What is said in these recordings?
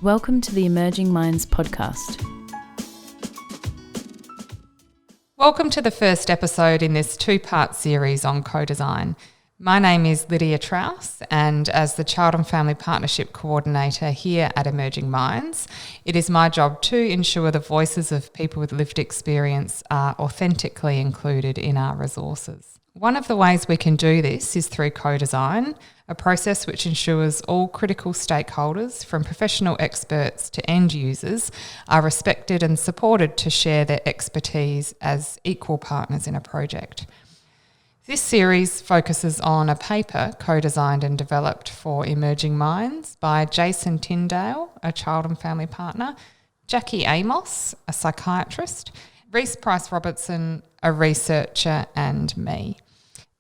Welcome to the Emerging Minds podcast. Welcome to the first episode in this two-part series on co-design. My name is Lydia Trowse, and as the Child and Family Partnership Coordinator here at Emerging Minds, it is my job to ensure the voices of people with lived experience are authentically included in our resources. One of the ways we can do this is through co-design, a process which ensures all critical stakeholders, from professional experts to end users, are respected and supported to share their expertise as equal partners in a project. This series focuses on a paper co-designed and developed for Emerging Minds by Jason Tyndale, a child and family partner, Jackie Amos, a psychiatrist, Rhys Price-Robertson, a researcher, and me.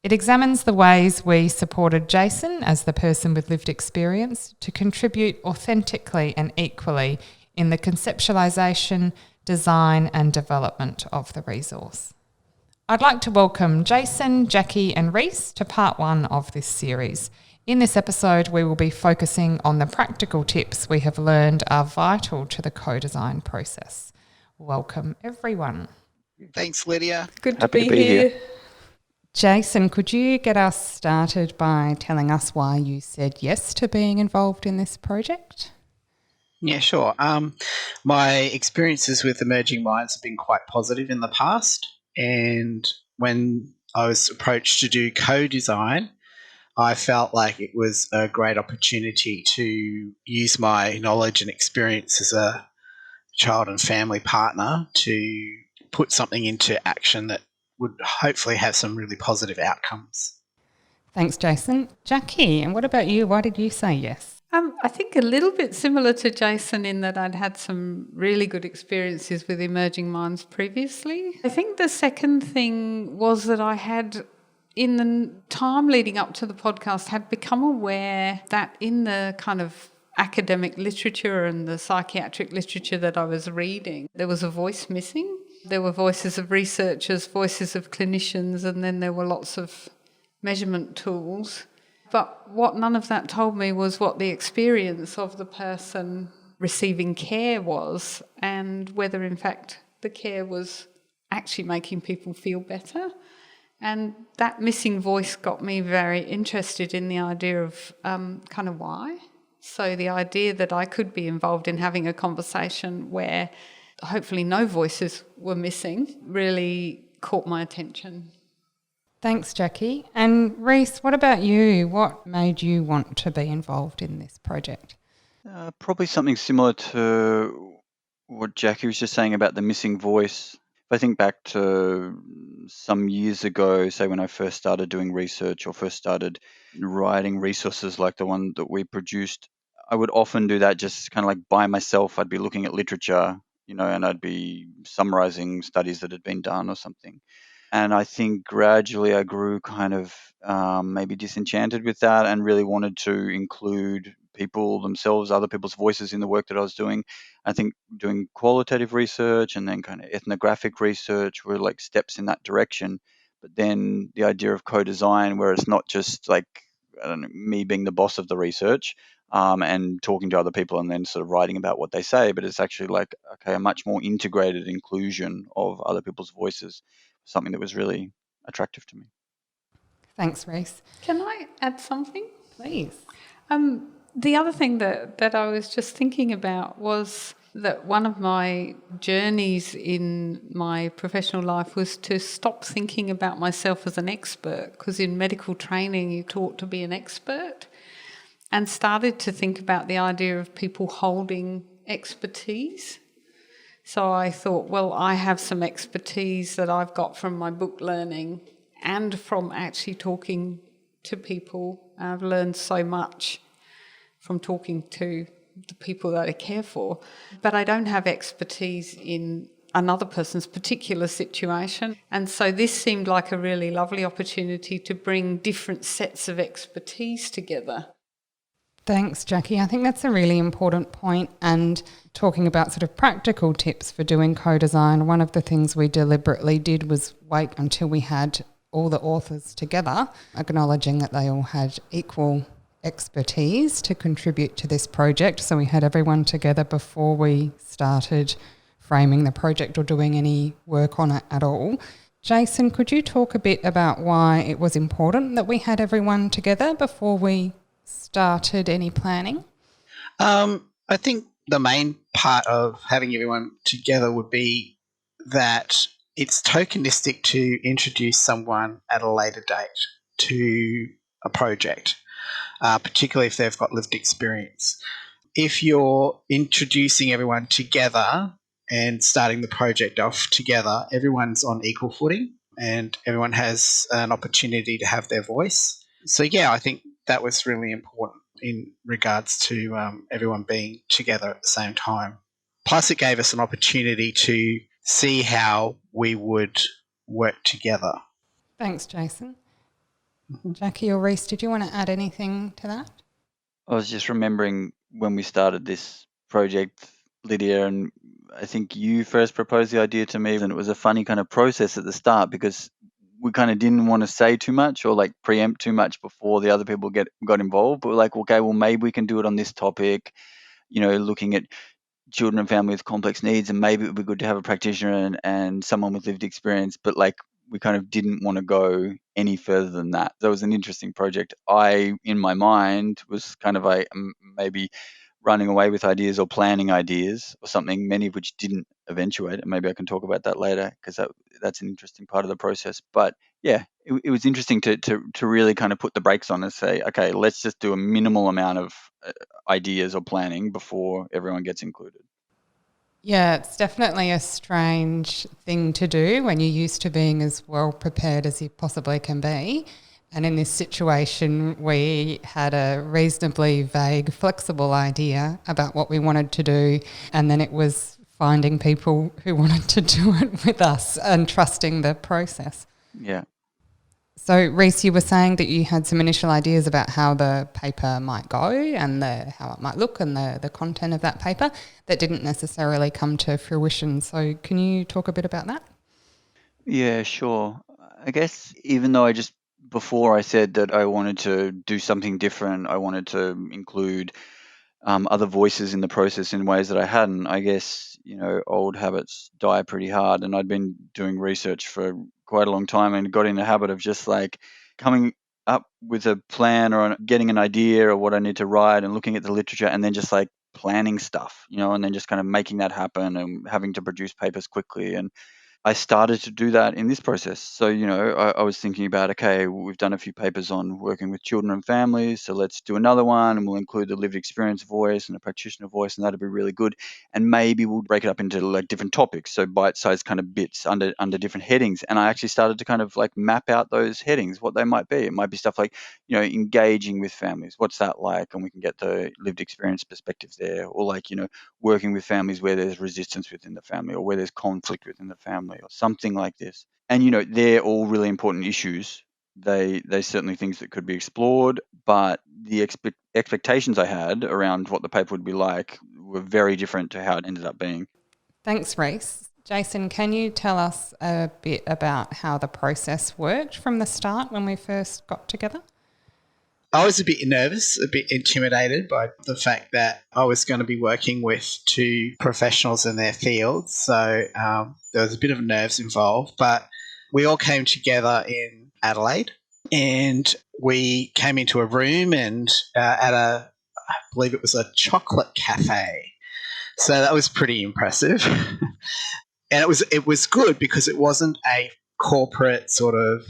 It examines the ways we supported Jason, as the person with lived experience, to contribute authentically and equally in the conceptualisation, design and development of the resource. I'd like to welcome Jason, Jackie and Rhys to part one of this series. In this episode, we will be focusing on the practical tips we have learned are vital to the co-design process. Welcome, everyone. Thanks, Lydia. Good to be here. Jason, could you get us started by telling us why you said yes to being involved in this project? Yeah, sure. My experiences with Emerging Minds have been quite positive in the past, and when I was approached to do co-design, I felt like it was a great opportunity to use my knowledge and experience as a child and family partner to put something into action that would hopefully have some really positive outcomes. Thanks, Jason. Jackie, and what about you? Why did you say yes? I think a little bit similar to Jason in that I'd had some really good experiences with Emerging Minds previously. I think the second thing was that I had, in the time leading up to the podcast, had become aware that in the kind of academic literature and the psychiatric literature that I was reading, there was a voice missing. There were voices of researchers, voices of clinicians, and then there were lots of measurement tools. But what none of that told me was what the experience of the person receiving care was, and whether in fact the care was actually making people feel better. And that missing voice got me very interested in the idea of kind of why. So the idea that I could be involved in having a conversation where hopefully no voices were missing really caught my attention. Thanks, Jackie. And Rhys, what about you? What made you want to be involved in this project? Probably something similar to what Jackie was just saying about the missing voice. If I think back to some years ago, say when I first started doing research or first started writing resources like the one that we produced, I would often do that just kind of like by myself. I'd be looking at literature, and I'd be summarizing studies that had been done or something. And I think gradually I grew kind of maybe disenchanted with that and really wanted to include people themselves, other people's voices in the work that I was doing. I think doing qualitative research and then kind of ethnographic research were like steps in that direction. But then the idea of co-design, where it's not just like, I don't know, me being the boss of the research, and talking to other people and then sort of writing about what they say, but it's actually like, okay, a much more integrated inclusion of other people's voices, something that was really attractive to me. Thanks, Rhys. Can I add something? Please. The other thing that I was just thinking about was that one of my journeys in my professional life was to stop thinking about myself as an expert, because in medical training you're taught to be an expert, and started to think about the idea of people holding expertise. So I thought, well, I have some expertise that I've got from my book learning and from actually talking to people. I've learned so much from talking to the people that I care for, but I don't have expertise in another person's particular situation. And so this seemed like a really lovely opportunity to bring different sets of expertise together. Thanks, Jackie. I think that's a really important point. And talking about sort of practical tips for doing co-design, one of the things we deliberately did was wait until we had all the authors together, acknowledging that they all had equal expertise to contribute to this project. So we had everyone together before we started framing the project or doing any work on it at all. Jason, could you talk a bit about why it was important that we had everyone together before we started any planning? I think the main part of having everyone together would be that it's tokenistic to introduce someone at a later date to a project, particularly if they've got lived experience. If you're introducing everyone together and starting the project off together, everyone's on equal footing and everyone has an opportunity to have their voice. So, yeah, I think that was really important in regards to everyone being together at the same time. Plus, it gave us an opportunity to see how we would work together. Thanks, Jason. Jackie or Rhys, did you want to add anything to that? I was just remembering when we started this project, Lydia, and I think you first proposed the idea to me, and it was a funny kind of process at the start because we kind of didn't want to say too much or like preempt too much before the other people got involved. But we're like, okay, well, maybe we can do it on this topic, looking at children and families with complex needs, and maybe it would be good to have a practitioner and someone with lived experience, but like we kind of didn't want to go any further than that. That was an interesting project. I, in my mind, was kind of like maybe running away with ideas or planning ideas or something, many of which didn't eventuate. And maybe I can talk about that later because that's an interesting part of the process. But yeah, it was interesting to really kind of put the brakes on and say, okay, let's just do a minimal amount of ideas or planning before everyone gets included. Yeah, it's definitely a strange thing to do when you're used to being as well prepared as you possibly can be. And in this situation, we had a reasonably vague, flexible idea about what we wanted to do. And then it was finding people who wanted to do it with us and trusting the process. Yeah. So, Rhys, you were saying that you had some initial ideas about how the paper might go and how it might look and the content of that paper that didn't necessarily come to fruition. So can you talk a bit about that? Yeah, sure. I guess even though before I said that I wanted to do something different, I wanted to include other voices in the process in ways that I hadn't. I guess, old habits die pretty hard. And I'd been doing research for quite a long time and got in the habit of just like coming up with a plan or getting an idea or what I need to write and looking at the literature and then just like planning stuff, and then just kind of making that happen and having to produce papers quickly. And I started to do that in this process. So, I was thinking about, okay, we've done a few papers on working with children and families, so let's do another one and we'll include the lived experience voice and a practitioner voice, and that'll be really good. And maybe we'll break it up into like different topics, so bite-sized kind of bits under different headings. And I actually started to kind of like map out those headings, what they might be. It might be stuff like, engaging with families. What's that like? And we can get the lived experience perspectives there. Or like, working with families where there's resistance within the family or where there's conflict within the family or something like this. And, they're all really important issues. They certainly things that could be explored, but the expectations I had around what the paper would be like were very different to how it ended up being. Thanks, Rhys. Jason, can you tell us a bit about how the process worked from the start when we first got together? I was a bit nervous, a bit intimidated by the fact that I was going to be working with two professionals in their fields. So there was a bit of nerves involved, but we all came together in Adelaide and we came into a room and I believe it was a chocolate cafe. So that was pretty impressive. And it was good because it wasn't a corporate sort of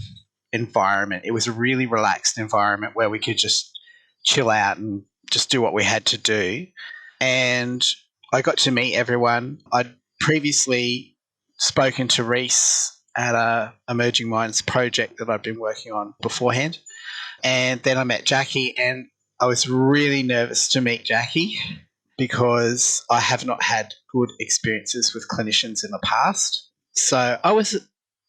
environment. It was a really relaxed environment where we could just chill out and just do what we had to do. And I got to meet everyone. I'd previously spoken to Rhys at a Emerging Minds project that I'd been working on beforehand. And then I met Jackie, and I was really nervous to meet Jackie because I have not had good experiences with clinicians in the past. So I was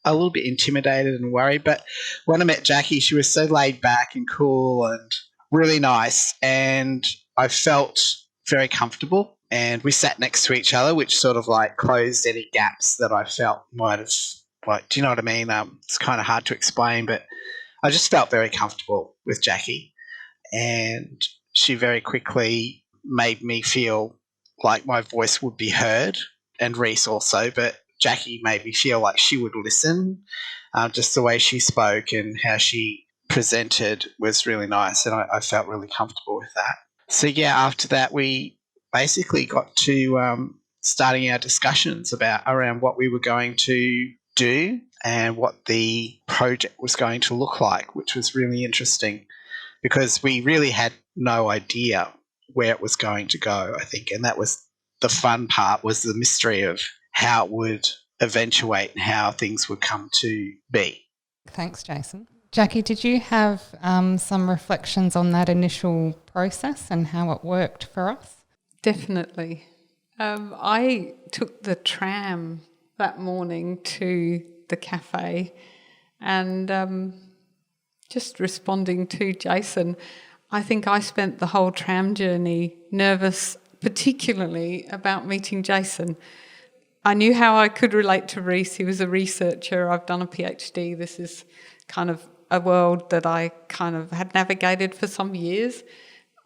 a little bit intimidated and worried, but when I met Jackie, she was so laid back and cool and really nice, and I felt very comfortable. And we sat next to each other, which sort of like closed any gaps that I felt might have, like, do you know what I mean? It's kind of hard to explain, but I just felt very comfortable with Jackie. and she very quickly made me feel like my voice would be heard, and Rhys also, but Jackie made me feel like she would listen. Just the way she spoke and how she presented was really nice, and I felt really comfortable with that. So yeah, after that we basically got to starting our discussions about around what we were going to do and what the project was going to look like, which was really interesting because we really had no idea where it was going to go, I think. And that was the fun part, was the mystery of how it would eventuate and how things would come to be. Thanks, Jason. Jackie, did you have some reflections on that initial process and how it worked for us? Definitely. I took the tram that morning to the cafe, and just responding to Jason, I think I spent the whole tram journey nervous, particularly about meeting Jason. I knew how I could relate to Rhys. He was a researcher. I've done a PhD. This is kind of a world that I kind of had navigated for some years.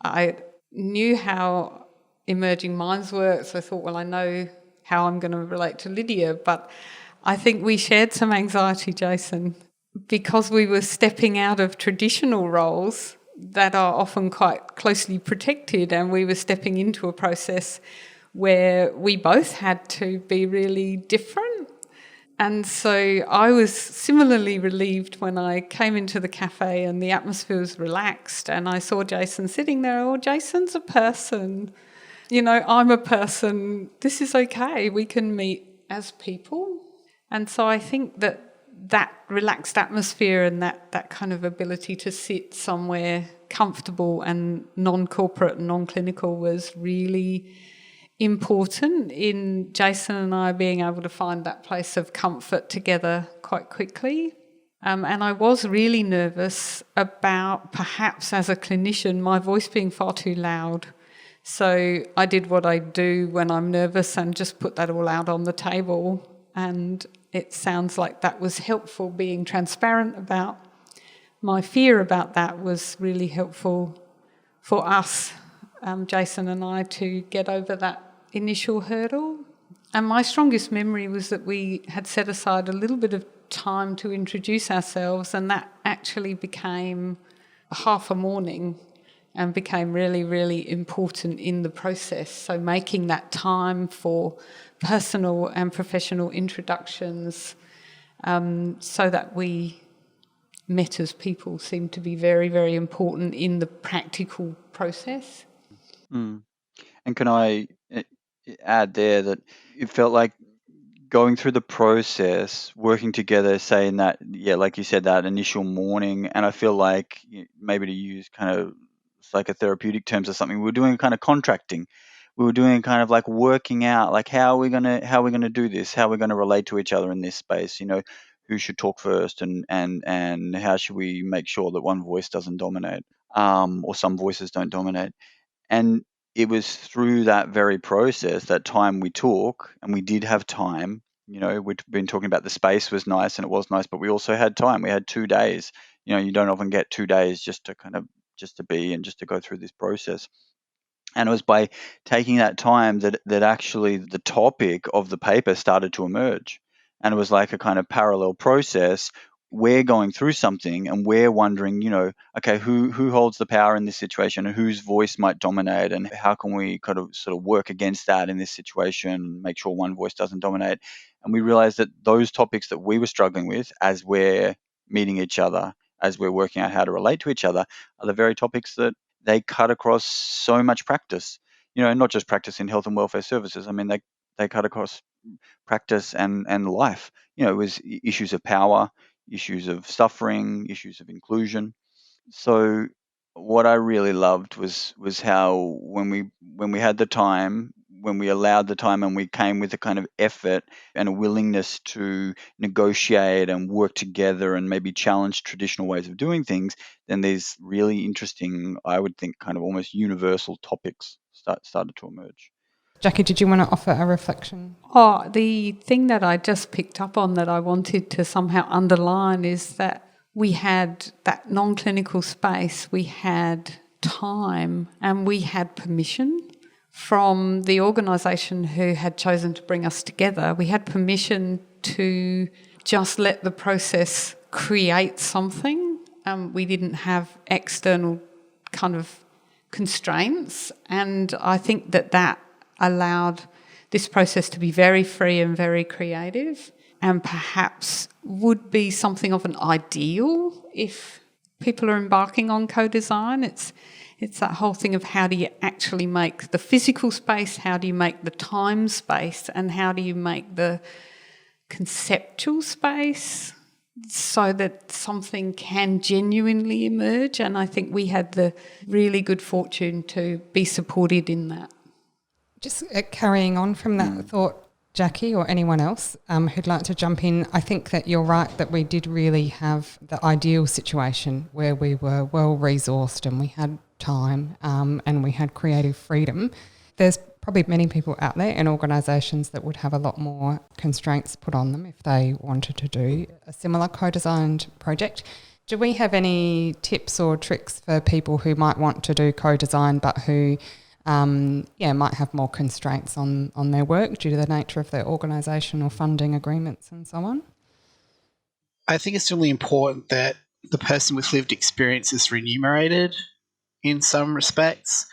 I knew how emerging minds work, so I thought, well, I know how I'm going to relate to Lydia, but I think we shared some anxiety, Jason, because we were stepping out of traditional roles that are often quite closely protected, and we were stepping into a process where we both had to be really different. And so I was similarly relieved when I came into the cafe and the atmosphere was relaxed and I saw Jason sitting there. Oh, Jason's a person. You know, I'm a person. This is okay. We can meet as people. And so I think that relaxed atmosphere and that kind of ability to sit somewhere comfortable and non-corporate and non-clinical was really important in Jason and I being able to find that place of comfort together quite quickly. And I was really nervous about, perhaps as a clinician, my voice being far too loud. So I did what I do when I'm nervous and just put that all out on the table. And it sounds like that was helpful. Being transparent about my fear about that was really helpful for us, Jason and I, to get over that initial hurdle. And my strongest memory was that we had set aside a little bit of time to introduce ourselves, and that actually became half a morning and became really, really important in the process. So making that time for personal and professional introductions so that we met as people seemed to be very, very important in the practical process. Mm. And can I add there that it felt like going through the process, working together, saying that, yeah, like you said, that initial morning, and I feel like maybe to use kind of psychotherapeutic terms or something, we were doing kind of contracting. We were doing kind of like working out, like how are we gonna do this? How are we gonna relate to each other in this space? You know, who should talk first, and how should we make sure that one voice doesn't dominate, or some voices don't dominate? And it was through that very process, that time we took, and we did have time. You know, we've been talking about the space was nice, and it was nice, but we also had time. We had 2 days. You know, you don't often get 2 days just to be and just to go through this process. And it was by taking that time that actually the topic of the paper started to emerge. And it was like a kind of parallel process. We're going through something and we're wondering, you know, okay, who holds the power in this situation and whose voice might dominate, and how can we kind of sort of work against that in this situation, make sure one voice doesn't dominate. And we realized that those topics that we were struggling with as we're meeting each other, as we're working out how to relate to each other, are the very topics that they cut across so much practice, you know, not just practice in health and welfare services. I mean, they cut across practice and life. You know, it was issues of power, issues of suffering, issues of inclusion. So what I really loved was how when we had the time, when we allowed the time, and we came with a kind of effort and a willingness to negotiate and work together and maybe challenge traditional ways of doing things, then these really interesting, I would think, kind of almost universal topics started to emerge. Jackie, did you want to offer a reflection? Oh, the thing that I just picked up on that I wanted to somehow underline is that we had that non-clinical space, we had time, and we had permission from the organisation who had chosen to bring us together. We had permission to just let the process create something. We didn't have external kind of constraints, and I think that allowed this process to be very free and very creative, and perhaps would be something of an ideal if people are embarking on co-design. It's that whole thing of how do you actually make the physical space, how do you make the time space, and how do you make the conceptual space so that something can genuinely emerge. And I think we had the really good fortune to be supported in that. Just carrying on from that thought, Jackie or anyone else who'd like to jump in, I think that you're right that we did really have the ideal situation where we were well resourced and we had time and we had creative freedom. There's probably many people out there in organisations that would have a lot more constraints put on them if they wanted to do a similar co-designed project. Do we have any tips or tricks for people who might want to do co-design but who might have more constraints on their work due to the nature of their organisational funding agreements and so on? I think it's really important that the person with lived experience is remunerated in some respects,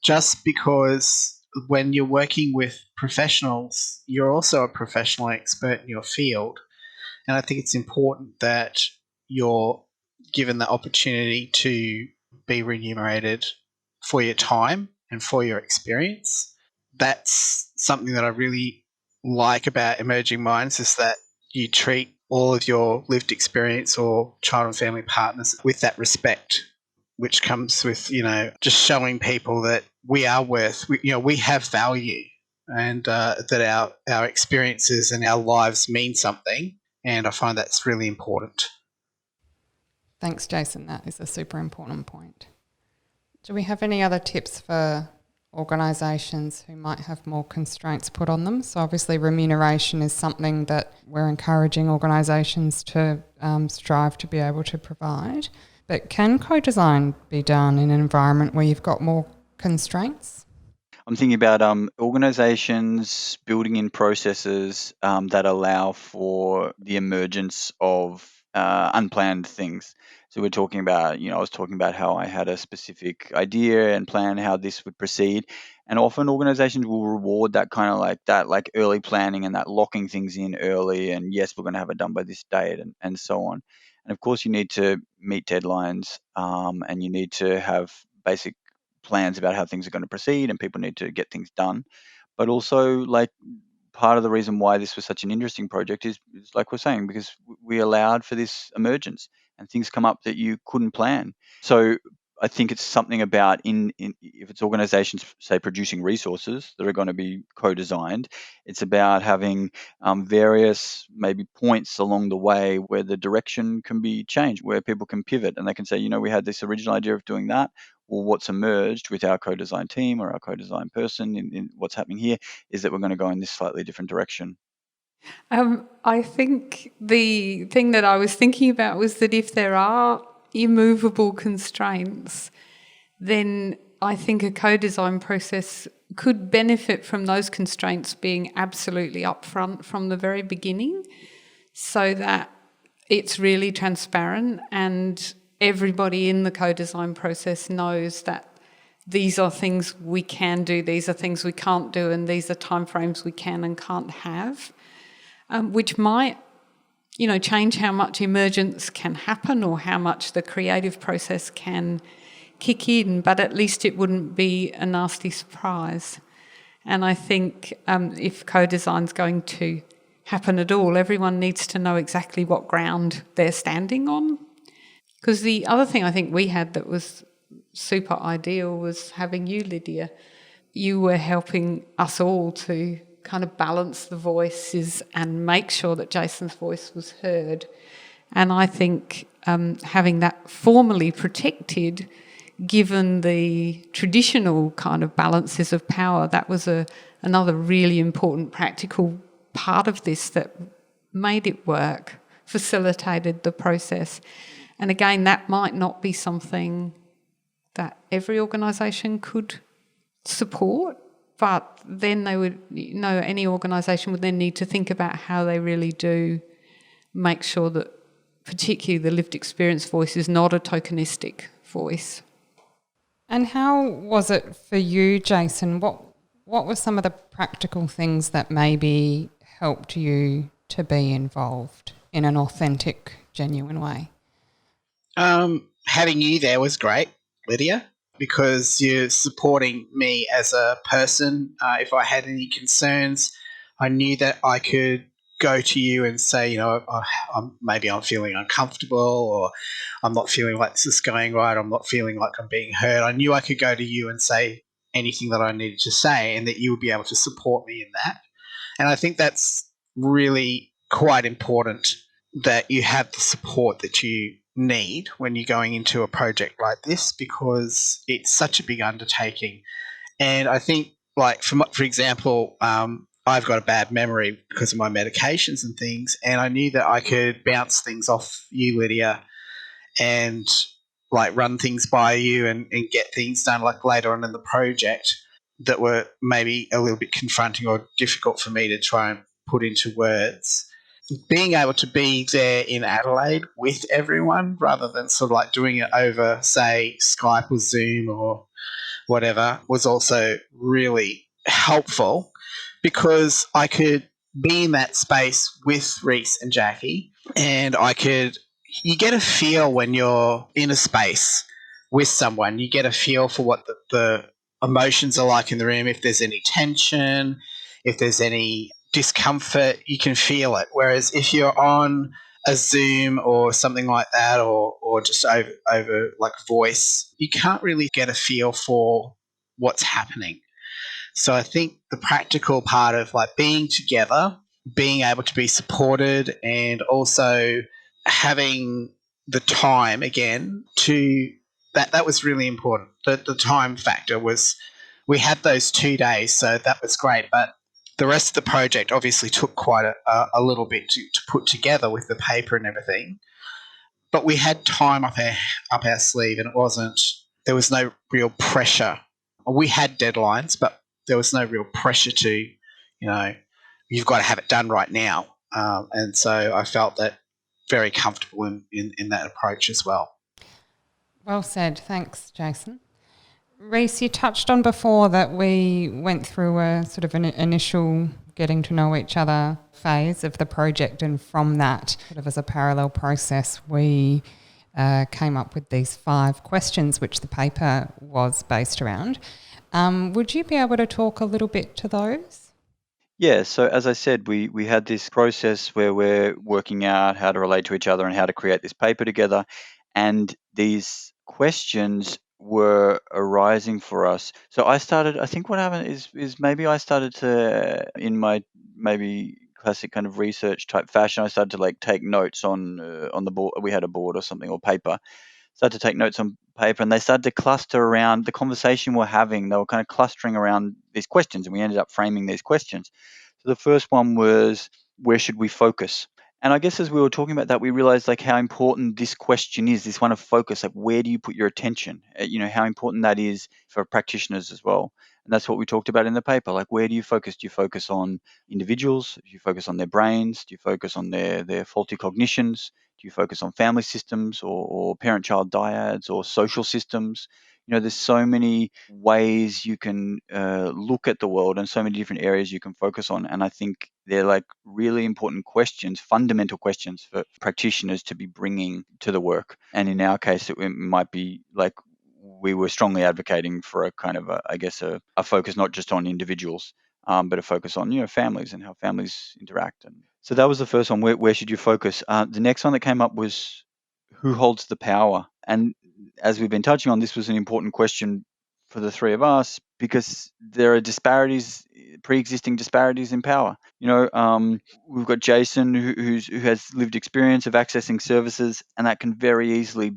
just because when you're working with professionals, you're also a professional expert in your field. And I think it's important that you're given the opportunity to be remunerated for your time and for your experience. That's something that I really like about Emerging Minds, is that you treat all of your lived experience or child and family partners with that respect, which comes with, just showing people that we are we have value, and that our experiences and our lives mean something. And I find that's really important. Thanks, Jason. That is a super important point. Do we have any other tips for organisations who might have more constraints put on them? So obviously remuneration is something that we're encouraging organisations to strive to be able to provide. But can co-design be done in an environment where you've got more constraints? I'm thinking about organisations building in processes that allow for the emergence of unplanned things. So we're talking about, I was talking about how I had a specific idea and plan how this would proceed. And often organizations will reward that kind of like early planning and that locking things in early. And yes, we're going to have it done by this date and so on. And of course, you need to meet deadlines and you need to have basic plans about how things are going to proceed, and people need to get things done. But also, part of the reason why this was such an interesting project is like we're saying, because we allowed for this emergence and things come up that you couldn't plan. So I think it's something about if it's organizations, say, producing resources that are going to be co-designed, it's about having various maybe points along the way where the direction can be changed, where people can pivot and they can say, we had this original idea of doing that. Well, what's emerged with our co-design team or our co-design person in what's happening here is that we're going to go in this slightly different direction. I think the thing that I was thinking about was that if there are immovable constraints, then I think a co-design process could benefit from those constraints being absolutely upfront from the very beginning, so that it's really transparent and everybody in the co-design process knows that these are things we can do, these are things we can't do, and these are timeframes we can and can't have, which might, change how much emergence can happen or how much the creative process can kick in, but at least it wouldn't be a nasty surprise. And I think if co-design's going to happen at all, everyone needs to know exactly what ground they're standing on. Because the other thing I think we had that was super ideal was having you, Lydia. You were helping us all to kind of balance the voices and make sure that Jason's voice was heard. And I think having that formally protected, given the traditional kind of balances of power, that was another really important practical part of this that made it work, facilitated the process. And again, that might not be something that every organisation could support, but then they would, any organisation would then need to think about how they really do make sure that particularly the lived experience voice is not a tokenistic voice. And how was it for you, Jason? What were some of the practical things that maybe helped you to be involved in an authentic, genuine way? Having you there was great, Lydia, because you're supporting me as a person. If I had any concerns, I knew that I could go to you and say, maybe I'm feeling uncomfortable, or I'm not feeling like this is going right, I'm not feeling like I'm being heard. I knew I could go to you and say anything that I needed to say, and that you would be able to support me in that. And I think that's really quite important, that you have the support that you need when you're going into a project like this, because it's such a big undertaking. And I think, like, for example, I've got a bad memory because of my medications and things, and I knew that I could bounce things off you, Lydia, and like run things by you and get things done like later on in the project that were maybe a little bit confronting or difficult for me to try and put into words. Being able to be there in Adelaide with everyone rather than sort of like doing it over, say, Skype or Zoom or whatever, was also really helpful, because I could be in that space with Rhys and Jackie, and you get a feel when you're in a space with someone, you get a feel for what the emotions are like in the room. If there's any tension, if there's any discomfort, you can feel it. Whereas if you're on a Zoom or something like that, or just over like voice, you can't really get a feel for what's happening. So I think the practical part of like being together, being able to be supported, and also having the time again to that was really important. The time factor was, we had those 2 days, so that was great. But the rest of the project obviously took quite a little bit to put together with the paper and everything. But we had time up our sleeve, and there was no real pressure. We had deadlines, but there was no real pressure to, you've got to have it done right now. And so I felt that very comfortable in that approach as well. Well said. Thanks, Jason. Rhys, you touched on before that we went through a sort of an initial getting to know each other phase of the project, and from that, sort of as a parallel process, we came up with these 5 questions which the paper was based around. Would you be able to talk a little bit to those? Yeah, so as I said, we had this process where we're working out how to relate to each other and how to create this paper together. And these questions were arising for us. So I think what happened is maybe I started to, in my maybe classic kind of research type fashion, I started to like take notes on the board. We had a board or something, or paper. Started to take notes on paper, and they started to cluster around the conversation we're having. They were kind of clustering around these questions, and we ended up framing these questions. So the first one was, where should we focus? And I guess as we were talking about that, we realized like how important this question is, this one of focus, like where do you put your attention? How important that is for practitioners as well. And that's what we talked about in the paper. Like, where do you focus? Do you focus on individuals? Do you focus on their brains? Do you focus on their faulty cognitions? Do you focus on family systems or parent-child dyads or social systems? There's so many ways you can look at the world, and so many different areas you can focus on. And I think they're like really important questions, fundamental questions for practitioners to be bringing to the work. And in our case, it might be like we were strongly advocating for a kind of a focus not just on individuals, but a focus on families and how families interact. And so that was the first one. Where should you focus? The next one that came up was, who holds the power? And as we've been touching on, this was an important question for the three of us, because there are pre-existing disparities in power. We've got Jason who has lived experience of accessing services, and that can very easily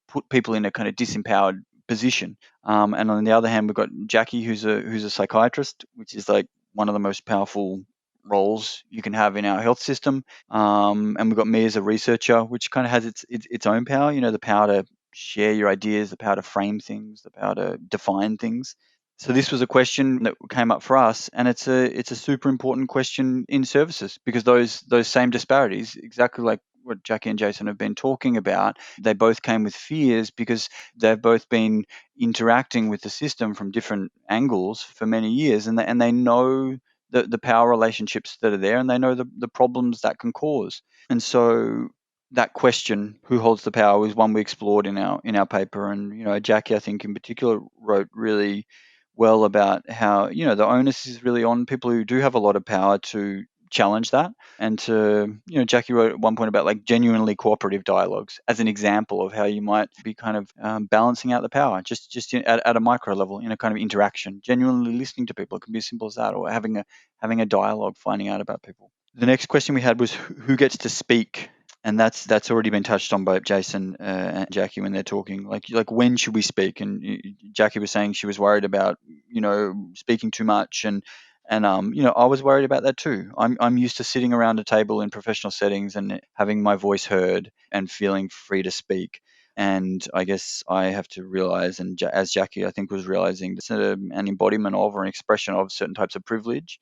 put people in a kind of disempowered position. And on the other hand, we've got Jackie, who's a psychiatrist, which is like one of the most powerful roles you can have in our health system. And we've got me as a researcher, which kind of has its own power, the power to share your ideas, the power to frame things, the power to define things. So this was a question that came up for us, and it's a super important question in services, because those same disparities, exactly like what Jackie and Jason have been talking about, they both came with fears because they've both been interacting with the system from different angles for many years, and they know the power relationships that are there, and they know the problems that can cause. And so that question, who holds the power, was one we explored in our paper. And Jackie, I think in particular, wrote really well about how the onus is really on people who do have a lot of power to challenge that, and to Jackie wrote at one point about like genuinely cooperative dialogues as an example of how you might be kind of balancing out the power just at a micro level, in a kind of interaction, genuinely listening to people. It can be as simple as that, or having a dialogue, finding out about people. The next question we had was who gets to speak. And that's already been touched on by Jason and Jackie when they're talking. Like when should we speak? And Jackie was saying she was worried about speaking too much, and I was worried about that too. I'm used to sitting around a table in professional settings and having my voice heard and feeling free to speak. And I guess I have to realize, and as Jackie I think was realizing, it's an embodiment of or an expression of certain types of privilege.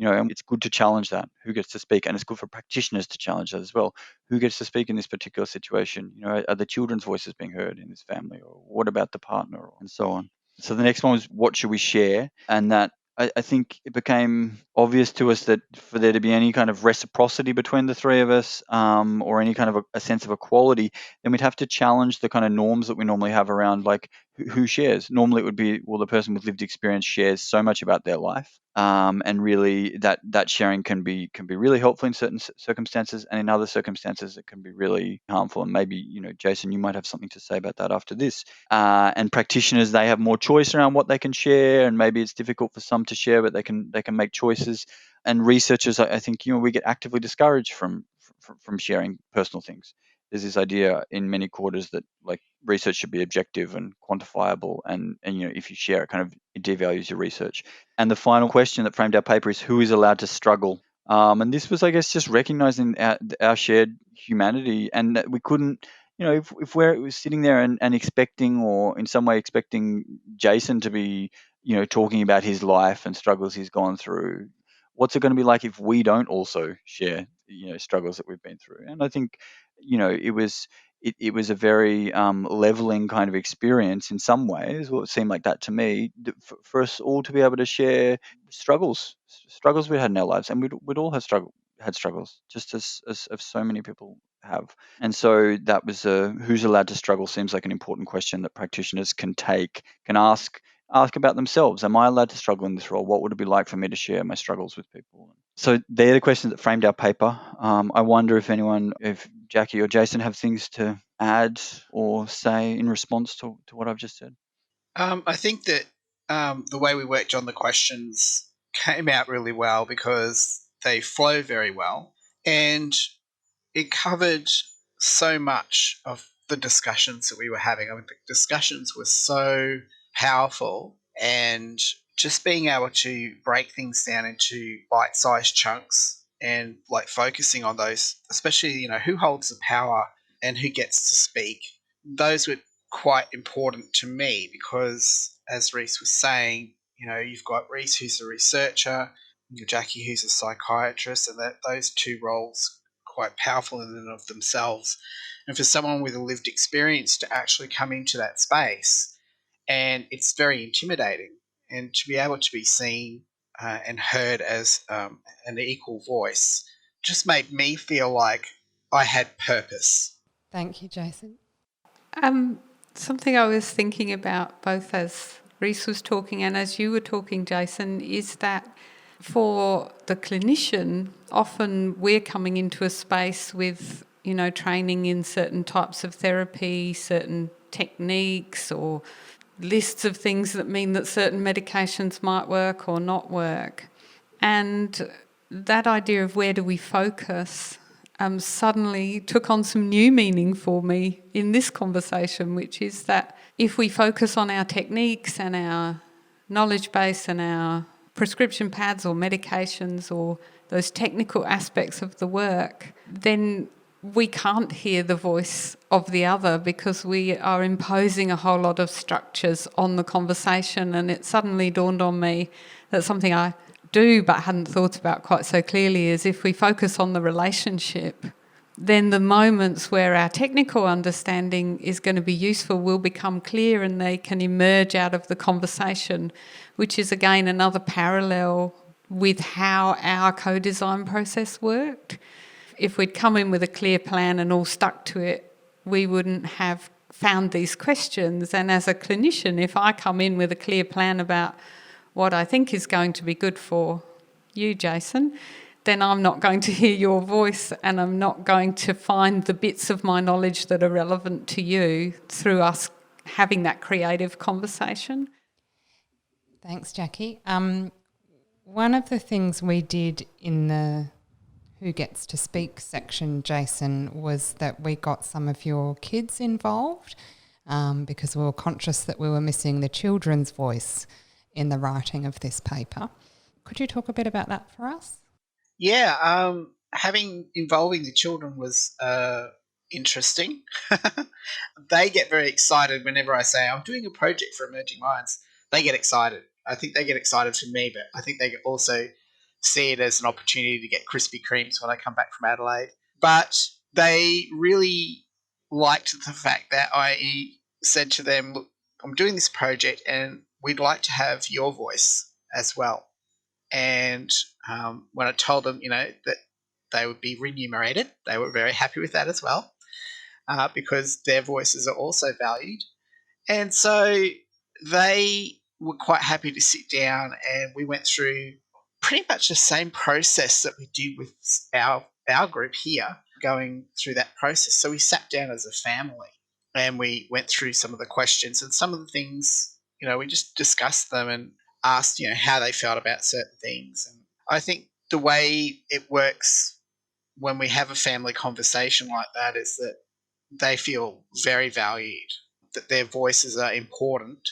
And it's good to challenge that, who gets to speak, and it's good for practitioners to challenge that as well. Who gets to speak in this particular situation? Are the children's voices being heard in this family, or what about the partner, and so on? So the next one was, what should we share? And that I think it became obvious to us that for there to be any kind of reciprocity between the three of us, or any kind of a sense of equality, then we'd have to challenge the kind of norms that we normally have around, like who shares. Normally it would be, well, the person with lived experience shares so much about their life, and really that sharing can be really helpful in certain circumstances, and in other circumstances it can be really harmful. And maybe Jason, you might have something to say about that after this. And practitioners, they have more choice around what they can share, and maybe it's difficult for some to share, but they can make choices. And researchers, I think we get actively discouraged from sharing personal things. There's this idea in many quarters that like research should be objective and quantifiable, and if you share it, it devalues your research. And the final question that framed our paper is, who is allowed to struggle? And this was, I guess, just recognizing our shared humanity, and that we couldn't, if we're sitting there and expecting, or in some way expecting Jason to be, talking about his life and struggles he's gone through, what's it going to be like if we don't also share, struggles that we've been through? And I think, it was a very leveling kind of experience in some ways. Well, it seemed like that to me, for us all to be able to share struggles we had in our lives, and we'd all had struggles, just as so many people have. And so that was who's allowed to struggle seems like an important question that practitioners can ask about themselves. Am I allowed to struggle in this role? What would it be like for me to share my struggles with people? So they're the questions that framed our paper. I wonder if Jackie or Jason have things to add or say in response to what I've just said. I think that the way we worked on the questions came out really well, because they flow very well, and it covered so much of the discussions that we were having. I mean, the discussions were so powerful, and just being able to break things down into bite-sized chunks and like focusing on those, especially, who holds the power and who gets to speak. Those were quite important to me, because as Rhys was saying, you've got Rhys, who's a researcher, Jackie, who's a psychiatrist, and that those two roles quite powerful in and of themselves. And for someone with a lived experience to actually come into that space, and it's very intimidating, and to be able to be seen and heard as an equal voice just made me feel like I had purpose. Thank you, Jason. Something I was thinking about both as Rhys was talking and as you were talking, Jason, is that for the clinician, often we're coming into a space with, training in certain types of therapy, certain techniques, or lists of things that mean that certain medications might work or not work. And that idea of where do we focus suddenly took on some new meaning for me in this conversation, which is that if we focus on our techniques and our knowledge base and our prescription pads or medications or those technical aspects of the work, then we can't hear the voice of the other because we are imposing a whole lot of structures on the conversation. And it suddenly dawned on me that something I do but hadn't thought about quite so clearly is if we focus on the relationship, then the moments where our technical understanding is going to be useful will become clear and they can emerge out of the conversation, which is again another parallel with how our co-design process worked. If we'd come in with a clear plan and all stuck to it, we wouldn't have found these questions. And as a clinician, if I come in with a clear plan about what I think is going to be good for you, Jason, then I'm not going to hear your voice and I'm not going to find the bits of my knowledge that are relevant to you through us having that creative conversation. Thanks, Jackie. One of the things we did in the Who Gets to Speak section, Jason, was that we got some of your kids involved because we were conscious that we were missing the children's voice in the writing of this paper. Could you talk a bit about that for us? Yeah, involving the children was interesting. They get very excited whenever I say I'm doing a project for Emerging Minds. They get excited. I think they get excited for me, but I think they also see it as an opportunity to get Krispy Kremes when I come back from Adelaide. But they really liked the fact that I said to them, look, I'm doing this project and we'd like to have your voice as well. And when I told them, that they would be remunerated, they were very happy with that as well, because their voices are also valued. And so they were quite happy to sit down, and we went through pretty much the same process that we did with our group here, going through that process. So we sat down as a family and we went through some of the questions and some of the things, we just discussed them and asked, how they felt about certain things. And I think the way it works when we have a family conversation like that is that they feel very valued, that their voices are important.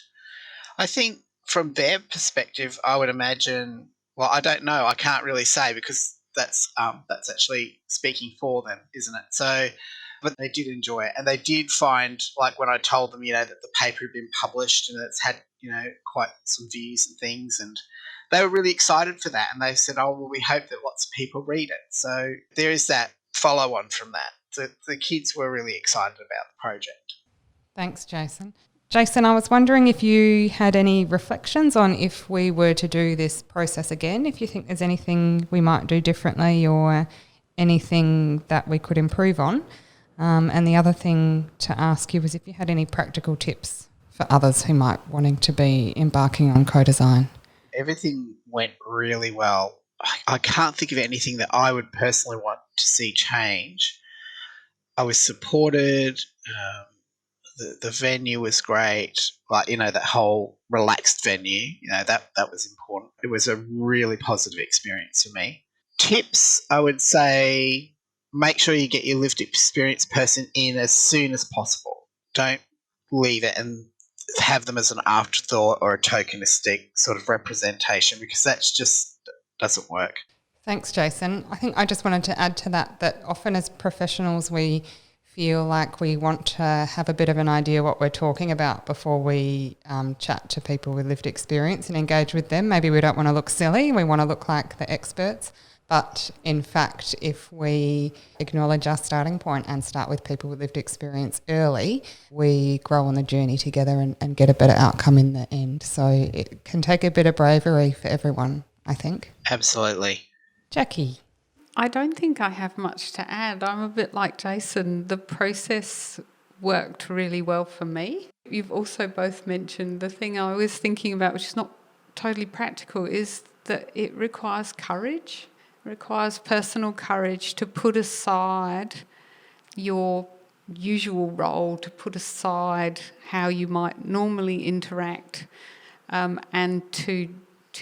I think from their perspective, I would imagine, well, I don't know, I can't really say because that's actually speaking for them, isn't it? So, but they did enjoy it, and they did find, like when I told them, that the paper had been published and it's had, quite some views and things, and they were really excited for that, and they said, oh, well, we hope that lots of people read it. So there is that follow-on from that. The kids were really excited about the project. Thanks, Jason. Jason, I was wondering if you had any reflections on if we were to do this process again, if you think there's anything we might do differently or anything that we could improve on. And the other thing to ask you was if you had any practical tips for others who might wanting to be embarking on co-design. Everything went really well. I can't think of anything that I would personally want to see change. I was supported. The venue was great. Like, that whole relaxed venue, that was important. It was a really positive experience for me. Tips, I would say, make sure you get your lived experience person in as soon as possible. Don't leave it and have them as an afterthought or a tokenistic sort of representation, because that's just doesn't work. Thanks, Jason. I think I just wanted to add to that often as professionals we feel like we want to have a bit of an idea what we're talking about before we chat to people with lived experience and engage with them. Maybe we don't want to look silly, we want to look like the experts. But in fact, if we acknowledge our starting point and start with people with lived experience early, we grow on the journey together and get a better outcome in the end. So it can take a bit of bravery for everyone, I think. Absolutely. Jackie. I don't think I have much to add. I'm a bit like Jason. The process worked really well for me. You've also both mentioned the thing I was thinking about, which is not totally practical, is that it requires courage. It requires personal courage to put aside your usual role, to put aside how you might normally interact, and to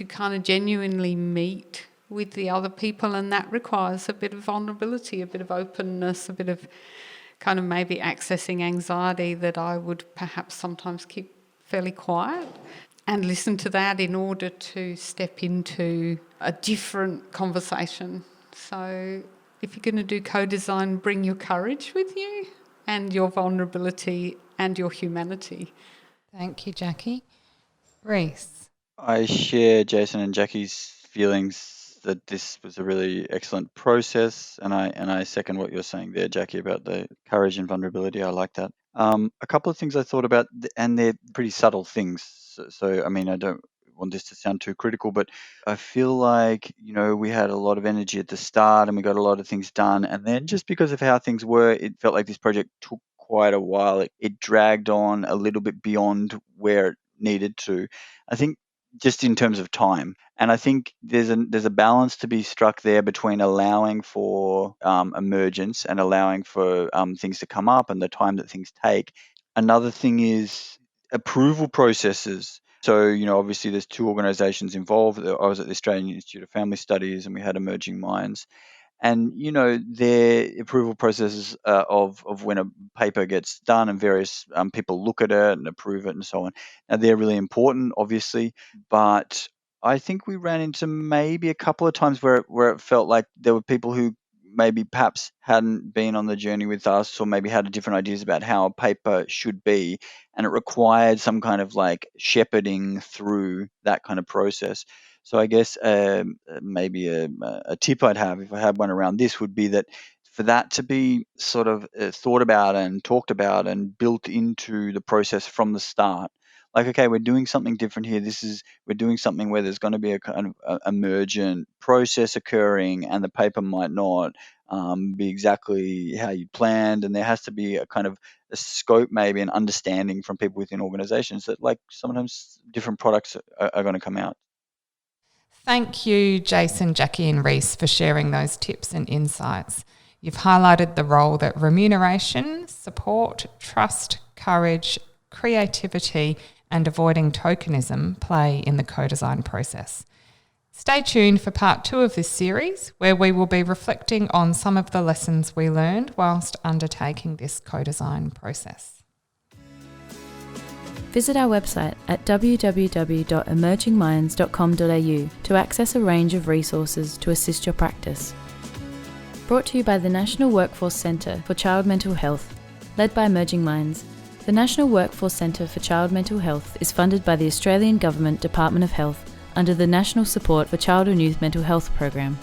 kind of genuinely meet with the other people, and that requires a bit of vulnerability, a bit of openness, a bit of kind of maybe accessing anxiety that I would perhaps sometimes keep fairly quiet, and listen to that in order to step into a different conversation. So if you're going to do co-design, bring your courage with you and your vulnerability and your humanity. Thank you, Jackie. Rhys. I share Jason and Jackie's feelings that this was a really excellent process, and I second what you're saying there, Jackie, about the courage and vulnerability. I like that. A couple of things I thought about, and they're pretty subtle things. So I mean, I don't want this to sound too critical, but I feel like, we had a lot of energy at the start and we got a lot of things done. And then just because of how things were, it felt like this project took quite a while. It dragged on a little bit beyond where it needed to, I think, just in terms of time. And I think there's a balance to be struck there between allowing for emergence and allowing for things to come up and the time that things take. Another thing is approval processes. So, obviously there's two organisations involved. I was at the Australian Institute of Family Studies and we had Emerging Minds. And, their approval processes of when a paper gets done and various people look at it and approve it and so on. Now, they're really important, obviously, but I think we ran into maybe a couple of times where it felt like there were people who maybe perhaps hadn't been on the journey with us or maybe had different ideas about how a paper should be, and it required some kind of like shepherding through that kind of process. So I guess maybe a tip I'd have, if I had one around this, would be that for that to be sort of thought about and talked about and built into the process from the start. Like, okay, we're doing something different here. We're doing something where there's going to be a kind of emergent process occurring, and the paper might not be exactly how you planned, and there has to be a kind of a scope, maybe an understanding from people within organizations that, like, sometimes different products are going to come out. Thank you, Jason, Jackie and Rhys, for sharing those tips and insights. You've highlighted the role that remuneration, support, trust, courage, creativity and avoiding tokenism play in the co-design process. Stay tuned for part 2 of this series, where we will be reflecting on some of the lessons we learned whilst undertaking this co-design process. Visit our website at www.emergingminds.com.au to access a range of resources to assist your practice. Brought to you by the National Workforce Centre for Child Mental Health, led by Emerging Minds. The National Workforce Centre for Child Mental Health is funded by the Australian Government Department of Health under the National Support for Child and Youth Mental Health Program.